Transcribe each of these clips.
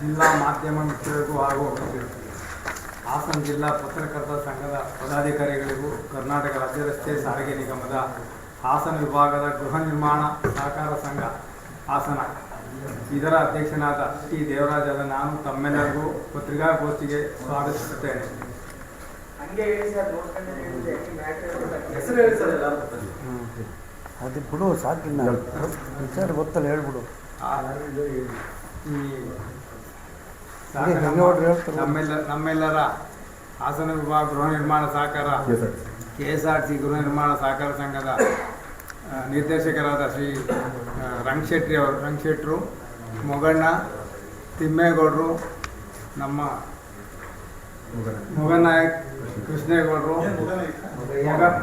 ಜಿಲ್ಲಾ ಮಾಧ್ಯಮ ಮಿತ್ರರಿಗೂ ಹಾಗೂ ಹಾಸನ ಜಿಲ್ಲಾ ಪತ್ರಕರ್ತರ ಸಂಘದ ಪದಾಧಿಕಾರಿಗಳಿಗೂ ಕರ್ನಾಟಕ ರಾಜ್ಯ ರಸ್ತೆ ಸಾರಿಗೆ ನಿಗಮದ ಹಾಸನ ವಿಭಾಗದ ಗೃಹ ನಿರ್ಮಾಣ ಸಹಕಾರ ಸಂಘ ಹಾಸನ ಇದರ ಅಧ್ಯಕ್ಷನಾದ ಟಿ ದೇವರಾಜದ ನಾನು ತಮ್ಮೆಲ್ಲರಿಗೂ ಪತ್ರಿಕಾಗೋಷ್ಠಿಗೆ ಸ್ವಾಗತಿಸುತ್ತೇನೆ. ಅದು ಬಿಡು ಸಾಕಿಲ್ಲ ವಿಚಾರ ಗೊತ್ತಲ್ಲ ಹೇಳ್ಬಿಡು. ನಮ್ಮೆಲ್ಲರ ಹಾಸನ ವಿಭಾಗ ಗೃಹ ನಿರ್ಮಾಣ ಸಹಕಾರ KSRT ಗೃಹ ನಿರ್ಮಾಣ ಸಹಕಾರ ಸಂಘದ ನಿರ್ದೇಶಕರಾದ ಶ್ರೀ ರಂಗಶೆಟ್ರು, ಮೊಗಣ್ಣ, ತಿಮ್ಮೇಗೌಡರು, ನಮ್ಮ ಮೊಗನಾಯಕ್, ಕೃಷ್ಣೇಗೌಡರು,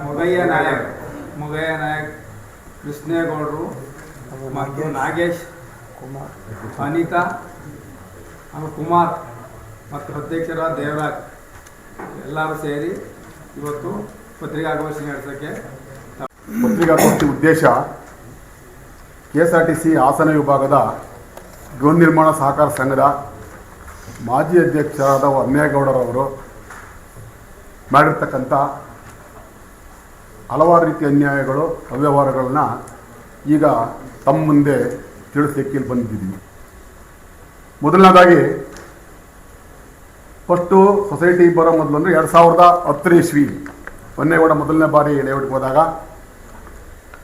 ಮೊಗಯ್ಯ ನಾಯಕ್, ಕೃಷ್ಣೇಗೌಡರು ಮತ್ತು ನಾಗೇಶ್, ಅನಿತಾ, ಕುಮಾರ್ ಮತ್ತು ಅಧ್ಯಕ್ಷರಾದ ದೇವರಾಜ್ ಎಲ್ಲರೂ ಸೇರಿ ಇವತ್ತು ಪತ್ರಿಕಾಗೋಷ್ಠಿ ನಡೆಸೋಕ್ಕೆ. ಪತ್ರಿಕಾಗೋಷ್ಠಿ ಉದ್ದೇಶ KSRTC ಹಾಸನ ವಿಭಾಗದ ಗೃಹ ನಿರ್ಮಾಣ ಸಹಕಾರ ಸಂಘದ ಮಾಜಿ ಅಧ್ಯಕ್ಷರಾದ ಅಮ್ಮೇಗೌಡರವರು ಮಾಡಿರ್ತಕ್ಕಂಥ ಹಲವಾರು ರೀತಿಯ ಅನ್ಯಾಯಗಳು, ಅವ್ಯವಹಾರಗಳನ್ನ ಈಗ ತಮ್ಮ ಮುಂದೆ ತಿಳಿಸ್ಲಿಕ್ಕೆ ಇಲ್ಲಿ ಬಂದಿದ್ದೀವಿ. ಮೊದಲನೇದಾಗಿ ಫಸ್ಟು ಸೊಸೈಟಿ ಬರೋ ಮೊದಲು ಅಂದರೆ 2010 ಇಸ್ವಿ ಹೊನ್ನೇಗೌಡ ಮೊದಲನೇ ಬಾರಿ ಲೇಔಟ್ಗೆ ಹೋದಾಗ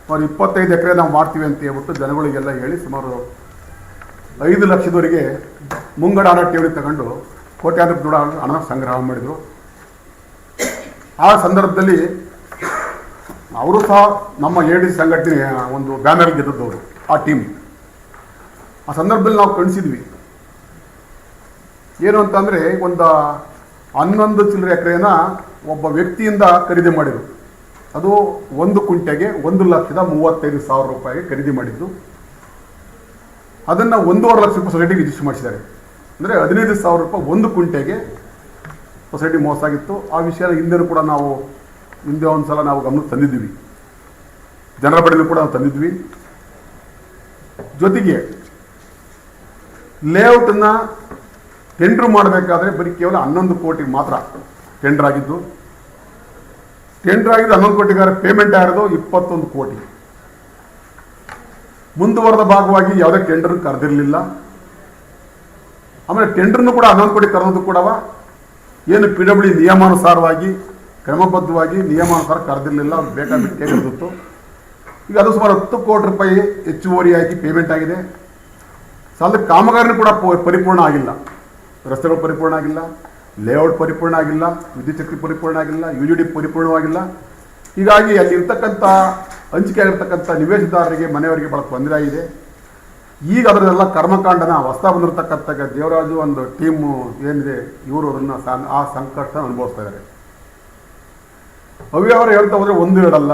ಅವ್ರು 25 ಎಕರೆ ನಾವು ಮಾಡ್ತೀವಿ ಅಂತ ಹೇಳ್ಬಿಟ್ಟು ಜನಗಳಿಗೆಲ್ಲ ಹೇಳಿ ಸುಮಾರು 5 ಲಕ್ಷದವರೆಗೆ ಮುಂಗಡ ಹಣ ಠೇವಣಿ ತಗೊಂಡು ಕೋಟ್ಯಾಂತರ ದುಡ್ಡು ಹಣ ಸಂಗ್ರಹ ಮಾಡಿದರು. ಆ ಸಂದರ್ಭದಲ್ಲಿ ಅವರು ಸಹ ನಮ್ಮ AD ಸಂಘಟನೆ ಒಂದು ಬ್ಯಾನರ್ ಗೆದ್ದವರು ಆ ಟೀಮ್. ಆ ಸಂದರ್ಭದಲ್ಲಿ ನಾವು ಕಳಿಸಿದ್ವಿ ಏನು ಅಂತಂದರೆ ಒಂದು 11 ಚಿಲ್ಲರೆ ಎಕರೆನ ಒಬ್ಬ ವ್ಯಕ್ತಿಯಿಂದ ಖರೀದಿ ಮಾಡಿದರು. ಅದು 1 ಕುಂಟೆಗೆ 1,35,000 ರೂಪಾಯಿಗೆ ಖರೀದಿ ಮಾಡಿದ್ದು. ಅದನ್ನು 1.5 ಲಕ್ಷ ರೂಪಾಯಿ ಸೊಸೈಟಿಗೆ ರಿಜಿಸ್ಟರ್ ಮಾಡಿಸಿದ್ದಾರೆ. ಅಂದರೆ 15,000 ರೂಪಾಯಿ 1 ಕುಂಟೆಗೆ ಸೊಸೈಟಿ ಮೋಸ ಆಗಿತ್ತು. ಆ ವಿಷಯ ಹಿಂದೆ ಒಂದು ಸಲ ನಾವು ಗಮನಕ್ಕೆ ತಂದಿದ್ವಿ, ಜನರ ಬಳಿಯೂ ಕೂಡ ನಾವು ತಂದಿದ್ವಿ. ಜೊತೆಗೆ ಲೇಔಟನ್ನು ಟೆಂಡ್ರ್ ಮಾಡಬೇಕಾದ್ರೆ ಬರೀ ಕೇವಲ 11 ಕೋಟಿ ಮಾತ್ರ ಟೆಂಡರ್ ಆಗಿದ್ದು. 11 ಕೋಟಿಗಾರ ಪೇಮೆಂಟ್ ಆಗಿರೋದು 21 ಕೋಟಿ. ಮುಂದುವರೆದ ಭಾಗವಾಗಿ ಯಾವುದೇ ಟೆಂಡರ್ ಕರೆದಿರಲಿಲ್ಲ. ಆಮೇಲೆ ಟೆಂಡರ್ನು ಕೂಡ 11 ಕೋಟಿ ಕರೆದು ಕೂಡ ಏನು PWD ನಿಯಮಾನುಸಾರವಾಗಿ ಕ್ರಮಬದ್ಧವಾಗಿ ನಿಯಮಾನುಸಾರ ಕರೆದಿರಲಿಲ್ಲ, ಬೇಕಾಬಿಟ್ಟು ಕರೆದಿತ್ತು. ಈಗ ಅದು ಸುಮಾರು 10 ಕೋಟಿ ರೂಪಾಯಿ ಹೆಚ್ಚುವರಿಯಾಗಿ ಪೇಮೆಂಟ್ ಆಗಿದೆ. ಸಾಲದ ಕಾಮಗಾರಿನೂ ಕೂಡ ಪರಿಪೂರ್ಣ ಆಗಿಲ್ಲ. ರಸ್ತೆಗಳು ಪರಿಪೂರ್ಣ ಆಗಿಲ್ಲ, ಲೇಔಟ್ ಪರಿಪೂರ್ಣ ಆಗಿಲ್ಲ, ವಿದ್ಯುತ್ ಶಕ್ತಿ ಪರಿಪೂರ್ಣ ಆಗಿಲ್ಲ, UGD ಪರಿಪೂರ್ಣವಾಗಿಲ್ಲ. ಹೀಗಾಗಿ ಅಲ್ಲಿ ಇರ್ತಕ್ಕಂಥ ಹಂಚಿಕೆ ಆಗಿರ್ತಕ್ಕಂಥ ನಿವೇಶನದಾರರಿಗೆ, ಮನೆಯವರಿಗೆ ಬಹಳ ತೊಂದರೆ ಆಗಿದೆ. ಈಗ ಅದರದೆಲ್ಲ ಕರ್ಮಕಾಂಡನ ಹೊಸ ಬಂದಿರತಕ್ಕಂಥ ದೇವರಾಜು ಒಂದು ಟೀಮು ಏನಿದೆ, ಇವರು ಅದನ್ನು ಆ ಸಂಕಷ್ಟ ಅನುಭವಿಸ್ತಾ ಇದ್ದಾರೆ. ಅವ್ಯವಹಾರ ಹೇಳ್ತಾ ಹೋದರೆ ಒಂದು ಹೇಳಲ್ಲ,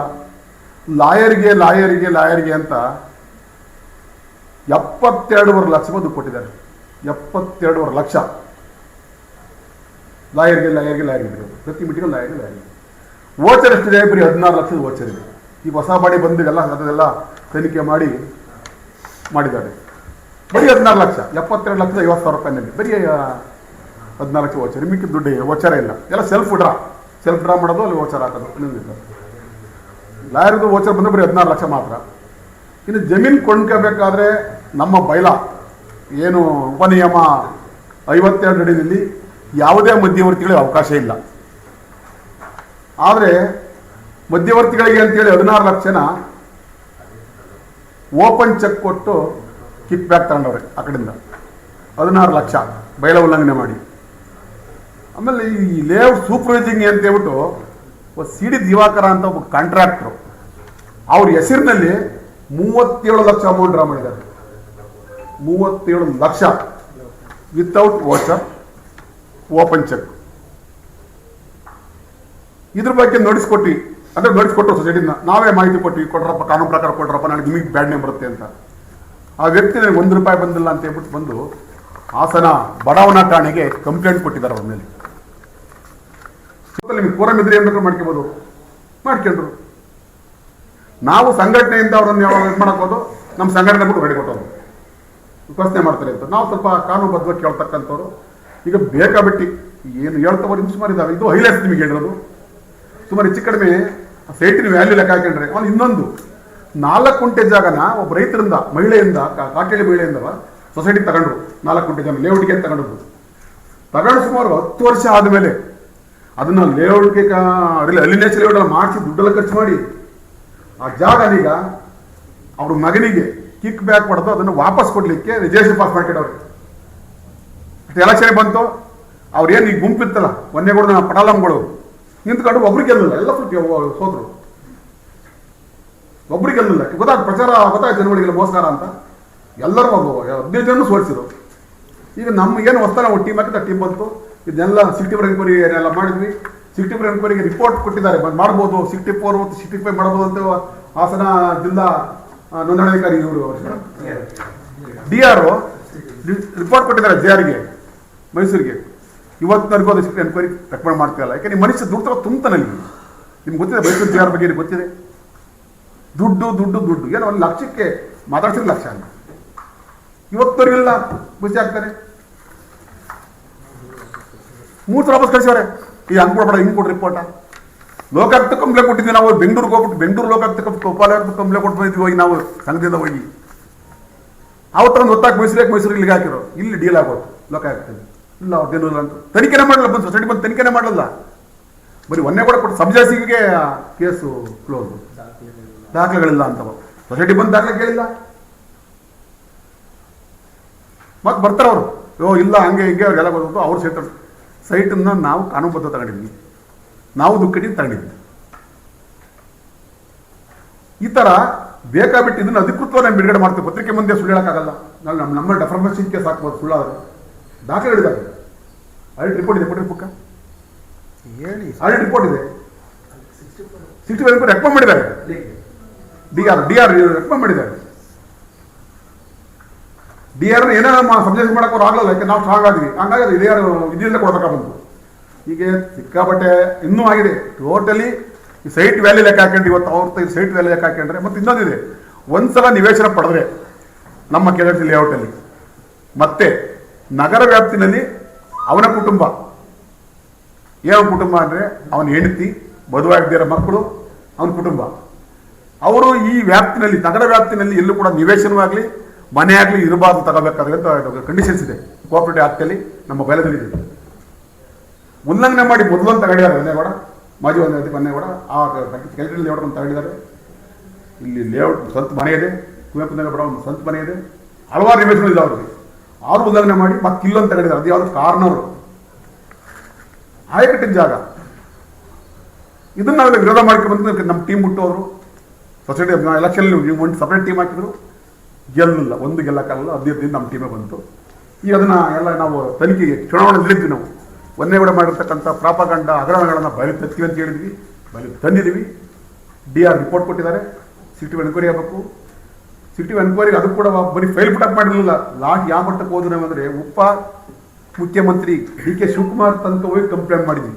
ಲಾಯರಿಗೆ ಅಂತ 72.5 ಲಕ್ಷ ದುಡ್ಡು ಕೊಟ್ಟಿದ್ದಾರೆ. 72.5 ಲಕ್ಷ ಲಾಯರ್ಗೆ ಪ್ರತಿ ಮೀಟಿಂಗ್ ಲಾಯರ್ಗೆ. ವೋಚರ್ ಎಷ್ಟಿದೆ? ಬರೀ 16 ಲಕ್ಷದ ವೋಚರ್ ಇದೆ. ಈಗ ಹೊಸ ಬಾಡಿ ಬಂದಿಗೆಲ್ಲ ಅದನ್ನೆಲ್ಲ ತನಿಖೆ ಮಾಡಿದ್ದಾರೆ. ಬರೀ 16 ಲಕ್ಷ, 72,50,000 ರೂಪಾಯಿನಲ್ಲಿ ಬರೀ 16 ಲಕ್ಷ ವೋಚರ್. ಮಿಕ್ಕಿದ ದುಡ್ಡು ವೋಚರೇ ಇಲ್ಲ, ಎಲ್ಲ ಸೆಲ್ಫ್ ಡ್ರಾ ಮಾಡೋದು, ಅಲ್ಲಿ ವೋಚರ್ ಹಾಕೋದು. ಲಾಯರ್ದು ವೋಚರ್ ಬಂದರೆ ಬರೀ 16 ಲಕ್ಷ ಮಾತ್ರ. ಇನ್ನು ಜಮೀನು ಕೊಂಡ್ಕೋಬೇಕಾದ್ರೆ ನಮ್ಮ ಬೈಲಾ ಏನು ಉಪನಿಯಮ 52 ಅಡಿಯಲ್ಲಿ ಯಾವುದೇ ಮಧ್ಯವರ್ತಿಗಳಿಗೆ ಅವಕಾಶ ಇಲ್ಲ. ಆದರೆ ಮಧ್ಯವರ್ತಿಗಳಿಗೆ ಅಂತೇಳಿ 16 ಲಕ್ಷನ ಓಪನ್ ಚೆಕ್ ಕೊಟ್ಟು ಕಿಕ್ ಬ್ಯಾಕ್ ತಗೊಂಡವ್ರೆ ಆ ಕಡೆಯಿಂದ. 16 ಲಕ್ಷ ಬೈಲ ಉಲ್ಲಂಘನೆ ಮಾಡಿ. ಆಮೇಲೆ ಈ ಲೇಔಟ್ ಸೂಪರ್ವೈಸಿಂಗ್ ಅಂತ ಹೇಳ್ಬಿಟ್ಟು CD ದಿವಾಕರ ಅಂತ ಒಬ್ಬ ಕಾಂಟ್ರಾಕ್ಟ್ರು, ಅವ್ರ ಹೆಸರಿನಲ್ಲಿ 37 ಲಕ್ಷ ಅಮೌಂಟ್ ಡ್ರಾ ಮಾಡಿದ್ದಾರೆ. 37 lakh without voucher, open cheque. ಇದ್ರ ಬಗ್ಗೆ ನೋಟಿಸ್ಕೊಟ್ಟು ಸೊಸೈಟಿನ ನಾವೇ ಮಾಹಿತಿ ಕೊಟ್ರಪ್ಪ, ಕಾನೂನು ಪ್ರಕಾರ ಕೊಟ್ರಪ್ಪ, ನನಗೆ ನಿಮಗೆ ಬ್ಯಾಡ್ ನೇಮ್ ಬರುತ್ತೆ ಅಂತ. ಆ ವ್ಯಕ್ತಿ ನನಗೆ 1 ರೂಪಾಯಿ ಬಂದಿಲ್ಲ ಅಂತ ಹೇಳ್ಬಿಟ್ಟು ಬಂದು ಹಾಸನ ಬಡಾವಣಾ ಠಾಣೆಗೆ ಕಂಪ್ಲೇಂಟ್ ಕೊಟ್ಟಿದ್ದಾರೆ. ಅವ್ರ ಮೇಲೆ ನಿಮಗೆ ಕೋರಂ ಇದ್ರೆ ಏನ್ ಬೇಕಾದ್ರೂ ಮಾಡ್ಕೊಂಡ್ರು. ನಾವು ಸಂಘಟನೆಯಿಂದ ಅವ್ರನ್ನ ಯಾವಾಗ ಇದು ಮಾಡೋದು, ನಮ್ಮ ಸಂಘಟನೆ ಬಿಟ್ಟು ರೆಡಿ ಕೊಟ್ಟೋದು. ಘೋಷಣೆ ಮಾಡ್ತಾರೆ ಅಂತ ನಾವು ಸ್ವಲ್ಪ ಕಾನೂನುಬದ್ಧವಾಗಿ ಕೇಳ್ತಕ್ಕಂಥವ್ರು. ಈಗ ಬೇಕಾಬಿಟ್ಟು ಏನು ಹೇಳ್ತಾವ ನಿಮ್ಗೆ ಸುಮಾರು ಇದ್ದಾವೆ. ಇದು ಹೈಲೈಟ್ಸ್ ನಿಮಗೆ ಹೇಳಿರೋದು. ಸುಮಾರು ಹೆಚ್ಚು ಕಡಿಮೆ ಸೈಟಿನ ವ್ಯಾಲ್ಯೂ ಲೆಕ್ಕ ಹಾಕೊಂಡ್ರೆ ಅವ್ನು ಇನ್ನೊಂದು 4 ಕುಂಟೆ ಜಾಗನ ಒಬ್ಬ ರೈತರಿಂದ ಮಹಿಳೆಯಿಂದ ಕಾಟೇಳಿ ಮಹಿಳೆಯಿಂದ ಸೊಸೈಟಿಗೆ ತಗೊಂಡ್ರು. 4 ಕುಂಟೆ ಜಾಗ ಲೇಔಟ್ಗೆ ತಗೊಂಡ್ರು. ತಗೊಂಡು ಸುಮಾರು 10 ವರ್ಷ ಆದಮೇಲೆ ಅದನ್ನು ಲೇಔಟ್ಗೆ ಅಲಿನೇಚರ್ ಲೇಔಟ್ ಮಾಡಿಸಿ ದುಡ್ಡೆಲ್ಲ ಖರ್ಚು ಮಾಡಿ ಆ ಜಾಗನೀಗ ಅವ್ರ ಮಗನಿಗೆ ಕಿಕ್ ಬ್ಯಾಕ್ ಮಾಡೋದು, ಅದನ್ನು ವಾಪಸ್ ಕೊಡ್ಲಿಕ್ಕೆ ರಿಜಿಸ್ಟ್ರೇಷನ್ ಪಾಸ್ ಮಾಡ್ಕೊಂಡವ್ರೆ. ಎಲೆಕ್ಷನ್ ಬಂತು, ಅವ್ರೇನು ಈಗ ಗುಂಪಿತ್ತಲ್ಲ ಒಂದೇಗೂಡ ಪಟಾಲಂಗಳು ನಿಂತ್ಕೊಂಡು ಒಬ್ರಿಗೆ ಗೆಲ್ಲಿಲ್ಲ, ಎಲ್ಲ ಸೋದ್ರು. ಒಬ್ರಿಗೆ ಗೆಲ್ಲಿಲ್ಲ, ಪ್ರಚಾರ ಗೊತ್ತಾಯ್ತು ಜನಗಳಿಗೆಲ್ಲ ಮೋಸ್ಕಾರ ಅಂತ. ಎಲ್ಲರೂ 15 ಜನ ಸೋಲಿಸಿದ್ರು. ಈಗ ನಮ್ಗೇನು ಹೊಸ್ತಾನ ಒಂದು ಟೀಮ್ ಹಾಕಿದ ಟೀಮ್ ಬಂತು. ಇದನ್ನೆಲ್ಲ 64 ಎನ್ಕ್ವೈರಿ ಎಲ್ಲ ಮಾಡಿದ್ವಿ. 64 ಎನ್ಕ್ವೈರಿಗೆ ರಿಪೋರ್ಟ್ ಕೊಟ್ಟಿದ್ದಾರೆ, ಮಾಡ್ಬೋದು 64 ಮತ್ತು 65 ಮಾಡ್ಬೋದು ಅಂತ ಹಾಸನ ಜಿಲ್ಲಾ ನೋಂದಣಾಧಿಕಾರಿ ಇವರು DR ರಿಪೋರ್ಟ್ ಕೊಟ್ಟಿದ್ದಾರೆ JRಗೆ ಮೈಸೂರಿಗೆ. ಇವತ್ತಿನವರೆಗೂ ಅದು ಎನ್ಕ್ವೈರಿ ರೆಕಮೆಂಡ್ ಮಾಡ್ತಿರಲ್ಲ. ಯಾಕೆ ನಿಮ್ಮ ಮನುಷ್ಯ ದುಡ್ಡು ತುಂಬ್ತಾನಲ್ಲಿ. ನಿಮ್ಗೆ ಗೊತ್ತಿದೆ ಮೈಸೂರು JR ಬಗ್ಗೆ ಗೊತ್ತಿದೆ. ದುಡ್ಡು ದುಡ್ಡು ದುಡ್ಡು ಏನು 1 ಲಕ್ಷಕ್ಕೆ ಮಾತಾಡ್ಸಿದ್ರೆ ಲಕ್ಷ ಅಲ್ಲ. ಇವತ್ತವರೆಗೆಲ್ಲ ಖುಷಿ ಆಗ್ತಾರೆ. 3 ಸಲ ವಾಪಸ್ ಕಳಿಸವ್ರೆ. ಈ ಹಂಗೆ ಕೊಡ್ಬೇಡ ಹಿಂಗೆ ಕೊಡ್ರಿ ರಿಪೋರ್ಟ. ಲೋಕಾಯುಕ್ತ ಕಂಪ್ಲೇಂಟ್ ಕೊಟ್ಟಿದ್ವಿ ನಾವು. ಬೆಂಗಳೂರಿಗೆ ಹೋಗ್ಬಿಟ್ಟು ಬೆಂಗಳೂರು ಲೋಕಾಯುಕ್ತ ಉಪಾಲೋಕಾಯುಕ್ತ ಕಂಪ್ಲೇಂಟ್ ಕೊಟ್ಟು ಬಂದಿದ್ವಿ ಹೋಗಿ ನಾವು ಸಂಘದಿಂದ ಹೋಗಿ. ಅವತ್ತೊಂದು ಹೊತ್ತಾಗಿ ಮೈಸೂರಿಗೆ ಇಲ್ಲಿಗೆ ಹಾಕಿರೋ. ಇಲ್ಲಿ ಡೀಲ್ ಆಗೋದು ಲೋಕಾಯುಕ್ತದಲ್ಲಿ. ಇಲ್ಲ ಅವ್ರದ್ದೇನು ಅಂತ ತನಿಖೆನೇ ಮಾಡಲ್ಲ. ಬಂದು ಸೊಸೈಟಿ ಬಂದು ತನಿಖೆನೇ ಮಾಡಲ್ಲ. ಬರೀ ಒಂದೇ ಕೂಡ ಕೊಟ್ಟು ಸಬ್ಜಾಸಿಗೆ ಕೇಸು ಕ್ಲೋಸ್. ದಾಖಲೆಗಳಿಲ್ಲ ಅಂತವ. ಸೊಸೈಟಿ ಬಂದು ದಾಖಲೆ ಕೇಳಿಲ್ಲ. ಮತ್ತೆ ಬರ್ತಾರೆ ಅವರು. ಇಲ್ಲ ಹಂಗೆ ಹಿಂಗೆ ಅವ್ರಿಗೆಲ್ಲ ಬರ್ಬೋದು. ಅವ್ರು ಸೈಟನ್ನು ನಾವು ಕಾನೂನುಬದ್ಧ ತಗೊಂಡಿದ್ವಿ, ನಾವು ದುಡ್ಡು ತಗೊಂಡಿದ್ವಿ. ಈ ಥರ ಬೇಕಾಬಿಟ್ಟು ಇದನ್ನು ಅಧಿಕೃತವಾಗಿ ಬಿಡುಗಡೆ ಮಾಡ್ತೀವಿ. ಪತ್ರಿಕೆ ಮುಂದೆ ಸುಳ್ಳು ಹೇಳೋಕ್ಕಾಗಲ್ಲ. ನಾವು ನಮ್ಮ ಡೆಫರ್ಮೇಷನ್ ಕೇಸ್ ಹಾಕ್ಬೋದು ಸುಳ್ಳಾದ್ರೆ. ದಾಖಲೆಗಳಿದ್ದಾವೆ. ಆಡಿಟ್ ರಿಪೋರ್ಟ್ ಇದೆ, ಕೊಟ್ಟರೆ ಪುಕ್ಕ ಹೇಳಿ. ಆಡಿಟ್ ರಿಪೋರ್ಟ್ ಇದೆ. 65 ರೆಕಮೆಂಡ್ ಮಾಡಿದ್ದಾರೆ. DR ರೆಕಮೆಂಡ್ ಮಾಡಿದ್ದಾರೆ. DR ಏನೋ ಸಬ್ಜೆಕ್ಟ್ ಮಾಡಕ್ಕೆ ಅವ್ರು ಆಗಲ್ಲ. ಯಾಕೆ ನಾವು ಸ್ಟ್ರಾಂಗ್ ಆದ್ವಿ. ಹಂಗಾಗಿ ಅದು DR ಇದರಿಂದ ಕೊಡ್ಬೇಕಾ ಬಂತು. ಹೀಗೆ ಸಿಕ್ಕಾಬಟ್ಟೆ ಇನ್ನೂ ಆಗಿದೆ. ಟೋಟಲಿ ಈ ಸೈಟ್ ವ್ಯಾಲ್ಯೂ ಲೆಕ್ಕ ಹಾಕೊಂಡ್ರೆ ಇವತ್ತು ಅವ್ರ ಸೈಟ್ ವ್ಯಾಲ್ಯೂ ಲೆಕ್ಕ ಹಾಕೊಂಡ್ರೆ ಮತ್ತೆ ಇನ್ನೊಂದಿದೆ. ಒಂದ್ಸಲ ನಿವೇಶನ ಪಡೆದ್ರೆ ನಮ್ಮ ಕೆಳಗಡೆ ಲೇಔಟಲ್ಲಿ ಮತ್ತೆ ನಗರ ವ್ಯಾಪ್ತಿನಲ್ಲಿ ಅವನ ಕುಟುಂಬ, ಏನೋ ಕುಟುಂಬ ಅಂದರೆ ಅವನ ಹೆಂಡತಿ, ಮದುವಾಗಿದ್ದಿರೋ ಮಕ್ಕಳು, ಅವನ ಕುಟುಂಬ, ಅವರು ಈ ವ್ಯಾಪ್ತಿನಲ್ಲಿ ನಗರ ವ್ಯಾಪ್ತಿನಲ್ಲಿ ಎಲ್ಲೂ ಕೂಡ ನಿವೇಶನವಾಗಲಿ ಮನೆ ಆಗಲಿ ಇರಬಾರ್ದು ತಗೋಬೇಕಾದ್ರೆ ಅಂತ ಕಂಡೀಷನ್ಸ್ ಇದೆ ಕೋಆಪರೇಟಿವ್ ಆಕ್ಟಲ್ಲಿ, ನಮ್ಮ ಬಯಲದಲ್ಲಿ ಇದೆ. ಉಲ್ಲಂಘನೆ ಮಾಡಿ ಮೊದಲೊಂದು ತಗೊಂಡಿದ್ದಾರೆ ಮನೆಗೌಡ, ಮಾಜಿ ಮನೆಗೌಡ. ಆ ಕೆಳಗಡೆ ಲೇಔಟ್ ಅಂತ ತಗೊಂಡಿದ್ದಾರೆ. ಇಲ್ಲಿ ಲೇಔಟ್ ಸ್ವಂತ ಮನೆ ಇದೆ, ಕುವೆಂಪು ನಗರ ಬಡ ಒಂದು ಸ್ವಂತ ಮನೆ ಇದೆ, ಹಲವಾರು ನಿವೇಶನ ಇದೆ ಅವ್ರಿಗೆ. ಆರು ಉಲ್ಲಂಘನೆ ಮಾಡಿ ಮತ್ತೆ ಇಲ್ಲೊಂದು ತಗೊಂಡಿದ್ದಾರೆ. ಅದು ಯಾವುದು ಕಾರ್ನರು ಆಯಕಟ್ಟಿನ ಜಾಗ. ಇದನ್ನು ನಾವೆಲ್ಲ ವಿರೋಧ ಮಾಡ್ಕೊಂಡು ನಮ್ಮ ಟೀಮ್ ಬಿಟ್ಟು ಅವರು ಸೊಸೈಟಿ ಎಲೆಕ್ಷನ್ ಒಂದು ಸಪ್ರೇಟ್ ಟೀಮ್ ಹಾಕಿದ್ರು, ಗೆಲ್ಲಿಲ್ಲ. ಒಂದು ಗೆಲ್ಲಕ್ಕಾಗಲ್ಲ. 15 ದಿನ ನಮ್ಮ ಟೀಮೇ ಬಂತು. ಈಗ ಅದನ್ನು ಎಲ್ಲ ನಾವು ತನಿಖೆಗೆ ಚುನಾವಣೆ ತಿಳಿದ್ವಿ. ನಾವು ಒಂದೇ ಕೂಡ ಮಾಡಿರ್ತಕ್ಕಂಥ ಪ್ರಾಪಗಂಡ ಹಗರಣಗಳನ್ನು ಬಯಲು ತತ್ತೀವಿ ಅಂತ ಹೇಳಿದ್ವಿ, ಬಯಲು ತಂದಿದ್ದೀವಿ. DR ರಿಪೋರ್ಟ್ ಕೊಟ್ಟಿದ್ದಾರೆ. 65 ಎನ್ಕ್ವೈರಿ ಆಗಬೇಕು. 65 ಎನ್ಕ್ವೈರಿಗೆ ಅದು ಕೂಡ ಬರೀ ಫೈಲ್ ಪುಟಪ್ ಮಾಡಿರಲಿಲ್ಲ. ಲಾಸ್ಟ್ ಯಾವ ಮಟ್ಟಕ್ಕೆ ಹೋದ್ರೆ ಅಂದರೆ ಉಪ ಮುಖ್ಯಮಂತ್ರಿ DK ಶಿವಕುಮಾರ್ ತನಕ ಹೋಗಿ ಕಂಪ್ಲೇಂಟ್ ಮಾಡಿದ್ವಿ.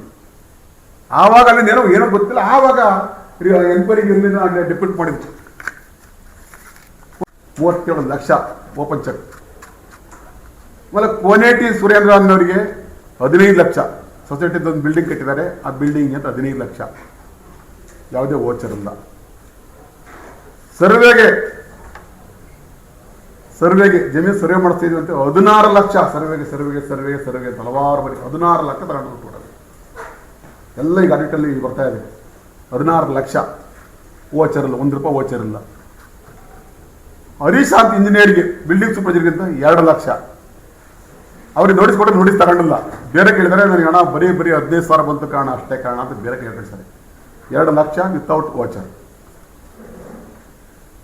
ಆವಾಗ ಅಲ್ಲಿ ಏನೋ ಗೊತ್ತಿಲ್ಲ. ಆವಾಗ ಎನ್ಕ್ವೈರಿಗೆ ಡೆಪ್ಯೂಟ್ ಮಾಡಿದ್ವಿ. 37 ಲಕ್ಷ ಓಪನ್ ಚೆಕ್. ಆಮೇಲೆ ಕೋನೇಟಿ ಸುರೇಂದ್ರ ಅನ್ನೋರಿಗೆ 15 ಲಕ್ಷ ಸೊಸೈಟಿದ ಒಂದು ಬಿಲ್ಡಿಂಗ್ ಕಟ್ಟಿದ್ದಾರೆ. ಆ ಬಿಲ್ಡಿಂಗ್ ಅಂತ 15 ಲಕ್ಷ, ಯಾವುದೇ ವೋಚರ್ ಇಲ್ಲ. ಸರ್ವೆಗೆ ಜಮೀನು ಸರ್ವೆ ಮಾಡಿಸ್ತಾ ಇದ್ವಿ ಅಂತ 16 ಲಕ್ಷ ಸರ್ವೆಗೆ ಹಲವಾರು ಬರೀ 16 ಲಕ್ಷ ತಗೊಂಡು ಕೊಡೋದು ಎಲ್ಲ ಈಗ ಆಡಿಟಲ್ಲಿ ಬರ್ತಾ ಇದೆ. 16 ಲಕ್ಷ ವೋಚರ್ ಇಲ್ಲ, 1 ರೂಪಾಯಿ ವೋಚರ್ ಇಲ್ಲ. ಹರೀಶ್ ಅಂತ ಇಂಜಿನಿಯರ್ಗೆ ಬಿಲ್ಡಿಂಗ್ ಸೂಪರ್ವೈಸರ್ಗಿಂತ 2 ಲಕ್ಷ. ಅವ್ರಿಗೆ ನೋಟಿಸ್ ಕೊಟ್ಟರೆ ನೋಟಿಸ್ ತಗೊಂಡಿಲ್ಲ. ಬೇರೆ ಕೇಳಿದರೆ ನನಗೆ ಹಣ ಬರೀ 15,000 ಬಂತು ಕಾರಣ, ಅಷ್ಟೇ ಕಾರಣ ಅಂತ ಬೇರೆ ಕೇಳ್ತಾರೆ. 2 ಲಕ್ಷ ವಿತೌಟ್ ವೋಚರ್.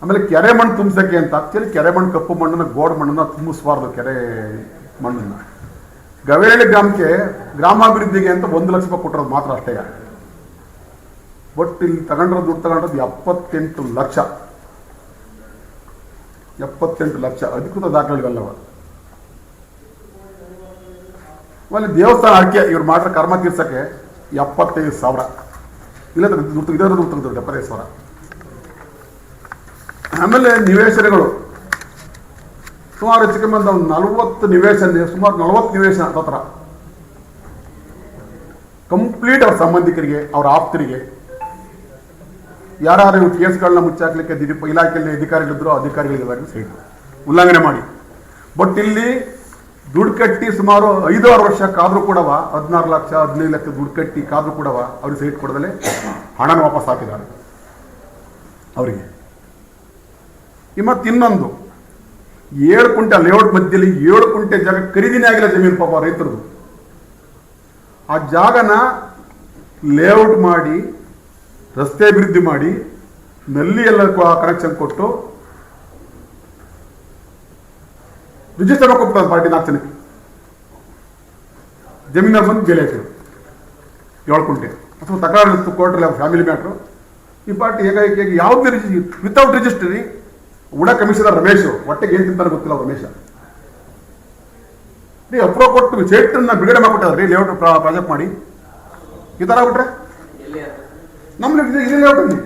ಆಮೇಲೆ ಕೆರೆ ಮಣ್ಣು ತುಂಬಿಸೋಕ್ಕೆ ಅಂತ ಆಕ್ಚುಲಿ ಕೆರೆ ಮಣ್ಣು ಕಪ್ಪು ಮಣ್ಣನ್ನು ಗೋಡ್ ಮಣ್ಣನ್ನು ತುಂಬಿಸಬಾರ್ದು. ಕೆರೆ ಮಣ್ಣನ್ನು ಗವೇರಳ್ಳಿ ಗ್ರಾಮಕ್ಕೆ ಗ್ರಾಮಾಭಿವೃದ್ಧಿಗೆ ಅಂತ 1 ಲಕ್ಷ ರೂಪಾಯಿ ಕೊಟ್ಟಿರೋದು ಮಾತ್ರ ಅಷ್ಟೇ. ಬಟ್ ಇಲ್ಲಿ ದುಡ್ಡು ತಗೊಂಡ್ರದ್ದು 78 ಲಕ್ಷ. 78 ಲಕ್ಷ ಅಧಿಕೃತ ದಾಖಲೆಗಳಲ್ಲವ. ಆಮೇಲೆ ದೇವಸ್ಥಾನ ಅಡಿಕೆ ಇವ್ರು ಮಾಡ್ರೆ ಕರ್ಮ ತೀರ್ಸಕ್ಕೆ 75,000 ಇಲ್ಲ ದುಡ್ಡು ತೆಗೆದು 75,000. ಆಮೇಲೆ ನಿವೇಶನಗಳು ಸುಮಾರು ಹೆಚ್ಚು ಕಮ್ಮಿ ಒಂದು 40 ನಿವೇಶನ, ಸುಮಾರು 40 ನಿವೇಶನ ಹತ್ರ ಕಂಪ್ಲೀಟ್ ಅವ್ರ ಸಂಬಂಧಿಕರಿಗೆ, ಅವ್ರ ಆಪ್ತರಿಗೆ, ಯಾರು ಕೇಸ್ಗಳನ್ನ ಮುಚ್ಚಾಕ್ಲಿಕ್ಕೆ ಇಲಾಖೆಯಲ್ಲಿ ಅಧಿಕಾರಿಗಳಿದ್ರು ಅಧಿಕಾರಿಗಳಿಗೆ ಸೈಟ್ ಉಲ್ಲಂಘನೆ ಮಾಡಿ. ಬಟ್ ಇಲ್ಲಿ ದುಡ್ಡು ಕಟ್ಟಿ ಸುಮಾರು 5-6 ವರ್ಷ ಕಾದ್ರೂ ಕೂಡವ 16 ಲಕ್ಷ 15 ಲಕ್ಷ ದುಡ್ಡು ಕಟ್ಟಿ ಕಾದ್ರೂ ಕೂಡವ ಅವ್ರಿಗೆ ಸೈಟ್ ಕೊಡದಲ್ಲೇ ಹಣನ ವಾಪಸ್ ಹಾಕಿದ್ದಾರೆ ಅವರಿಗೆ. ಮತ್ತು ಇನ್ನೊಂದು 7 ಕುಂಟೆ ಲೇಔಟ್ ಮಧ್ಯದಲ್ಲಿ 7 ಕುಂಟೆ ಜಾಗ ಖರೀದಿನೇ ಆಗಿಲ್ಲ ಜಮೀನು ಪಾಪ ರೈತರದು. ಆ ಜಾಗನ ಲೇಔಟ್ ಮಾಡಿ ರಸ್ತೆ ಅಭಿವೃದ್ಧಿ ಮಾಡಿ ನಲ್ಲಿ ಎಲ್ಲ ಕನೆಕ್ಷನ್ ಕೊಟ್ಟು ರಿಜಿಸ್ಟರ್ ಕೊಡ್ತಾರೆ ಪಾರ್ಟಿ 4 ಜನಕ್ಕೆ ಜಮೀನಲ್ಲಿ ಬಂದು ಬೇಲೆ ಹಾಕಿದ್ರು 7 ಕುಂಟೆ ಅಥವಾ ತಕರಾರು ಕೋರ್ಟಲ್ಲಿ ಫ್ಯಾಮಿಲಿ ಮ್ಯಾಟ್ರು. ಈ ಪಾರ್ಟಿ ಹೇಗಾಗಿ ಯಾವುದೇ ವಿತೌಟ್ ರಿಜಿಸ್ಟ್ರಿ ಉಡ ಕಮಿಷನರ್ ರಮೇಶ್ ಹೊಟ್ಟೆಗೆ ಏನು ತಿಂತಾನೆ ಗೊತ್ತಿಲ್ಲ ರಮೇಶ ಅಪ್ರೂವ್ ಕೊಟ್ಟು ಸೇಟನ್ನ ಬಿಡುಗಡೆ ಮಾಡ್ಬಿಟ್ಟಾರ್ರಿ ಲೇಔಟ್ ಪ್ರಾಜೆಕ್ಟ್ ಮಾಡಿ. ಈ ಥರ ಆಗ್ಬಿಟ್ರೆ ನಮ್ಗೆ ಇಲ್ಲಿ ಲೇಔಟ್ ಅಲ್ಲಿ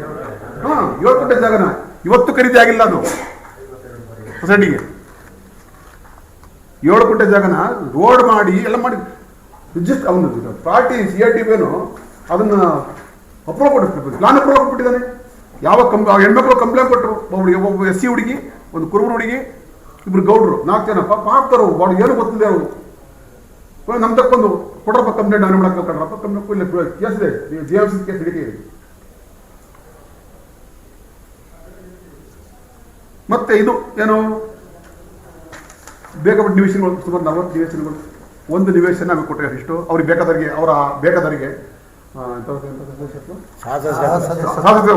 7 ಕುಂಟೆ ಜಾಗನ ಇವತ್ತು ಖರೀದಿ ಆಗಿಲ್ಲ ಅದು ಸೊಸೈಟಿಗೆ. 7 ಕುಂಟೆ ಜಾಗನ ರೋಡ್ ಮಾಡಿ ಎಲ್ಲ ಮಾಡಿ ರಿಜಿಸ್ಟರ್ ಅವನು ಪಾರ್ಟಿ CRTV ಅದನ್ನ ಅಪ್ರೂವ್ ಕೊಟ್ಟು ಪ್ಲಾನ್ ಅಪ್ರೂವ್ ಕೊಟ್ಬಿಟ್ಟಿದ್ದಾನೆ. ಯಾವ ಹೆಣ್ಮಕ್ಳು ಕಂಪ್ಲೇಂಟ್ ಕೊಟ್ಟರು, ಒಬ್ಬ SC ಹುಡುಗಿ, ಒಂದು ಕುರುಬರು ಹುಡುಗಿ, 2 ಗೌಡ್ರು, 4 ಜನ ಪಾಪ ಹಾಕ್ತಾರೋ ಬಾಡಿ ಏನು ಗೊತ್ತಿದೆ ಅವರು. ನಮ್ಮ ತಕ್ಕೊಂದು ಕೊಡ್ರಪ್ಪ ಕಂಪ್ಲೇಂಟ್ ನಾನು ಮಾಡಕ್ಕೆ ಕೊಡ್ರಪ್ಪ ಕಂಪ್ಲೇಂಟ್ ಇಲ್ಲ ಕೇಸ್ ಇದೆ, GMC ಕೇಸ್ ಹಿಡಿತೀರಿ. ಮತ್ತೆ ಇದು ಏನು ಬೇಕಾಬಿಟ್ಟು ನಿವೇಶನಗಳು ಸುಮಾರು 40 ನಿವೇಶನಗಳು. ಒಂದು ನಿವೇಶನ ನಮಗೆ ಕೊಟ್ಟರೆ ಇಷ್ಟು ಅವ್ರಿಗೆ ಬೇಕಾದವರಿಗೆ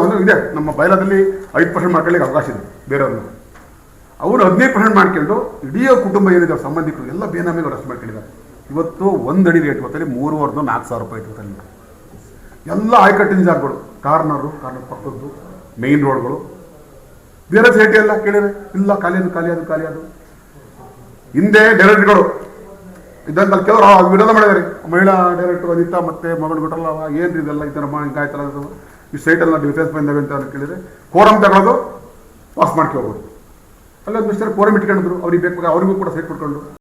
ಒಂದು ಇದೆ. ನಮ್ಮ ಬಯಲದಲ್ಲಿ 5% ಮಾಡ್ಕೊಳ್ಳಿಕ್ಕೆ ಅವಕಾಶ ಇದೆ ಬೇರೆಯವ್ರನ್ನ. ಅವರು 15% ಮಾಡ್ಕೊಂಡು ಇಡೀ ಕುಟುಂಬ ಏನಿದೆ ಸಂಬಂಧಿಕರು ಎಲ್ಲ ಬೇನಾಮಿಗೆ ಅರೆಸ್ಟ್ ಮಾಡ್ಕೊಂಡಿದ್ದಾರೆ. ಇವತ್ತು 1 ಅಡಿ ರೇಟ್ ಹೊತ್ತಲ್ಲಿ 3,000-4,000 ರೂಪಾಯಿ ಹೊತ್ತಲ್ಲಿ ಎಲ್ಲ ಆಯ್ಕಟ್ಟಿನ ಜಾಗಗಳು, ಕಾರ್ನರ್ ಪಕ್ಕದ್ದು ಮೇನ್ ರೋಡ್ಗಳು. ಬೇರೆ ಸೈಟಿ ಎಲ್ಲ ಕೇಳಿದ್ರೆ ಇಲ್ಲ ಖಾಲಿ ಅದು ಹಿಂದೆ ಡೈರೆಕ್ಟ್ಗಳು ಇದ್ದಂತ ಕೆಲವರು ವಿರೋಧ ಮಾಡಿದ್ದಾರೆ. ಮಹಿಳಾ ಡೈರೆಕ್ಟರ್ ಅನಿತಾ ಮತ್ತೆ ಮಗಳು ಬಿಟ್ಟಲ್ಲ ಏನ್ರಿ ಇದೆಲ್ಲ ಈ ಥರ ಹಿಂಗಾಯ್ತಲ್ಲ ಈ ಸೈಟೆಲ್ಲ ಡಿಫೆನ್ಸ್ ಬಂದಾವೆ ಅಂತ ಕೇಳಿದ್ರೆ ಕೋರಮ್ ತಗೊಳ್ಳೋದು ಪಾಸ್ ಮಾಡ್ಕೊ ಹೋಗೋದು. ಅಲ್ಲೊಂದು ಕೋರಮ್ ಇಟ್ಕೊಂಡಿದ್ರು ಅವ್ರಿಗೆ ಬೇಕು, ಅವರಿಗೂ ಕೂಡ ಸೈಟ್ ಕೊಟ್ಕೊಂಡು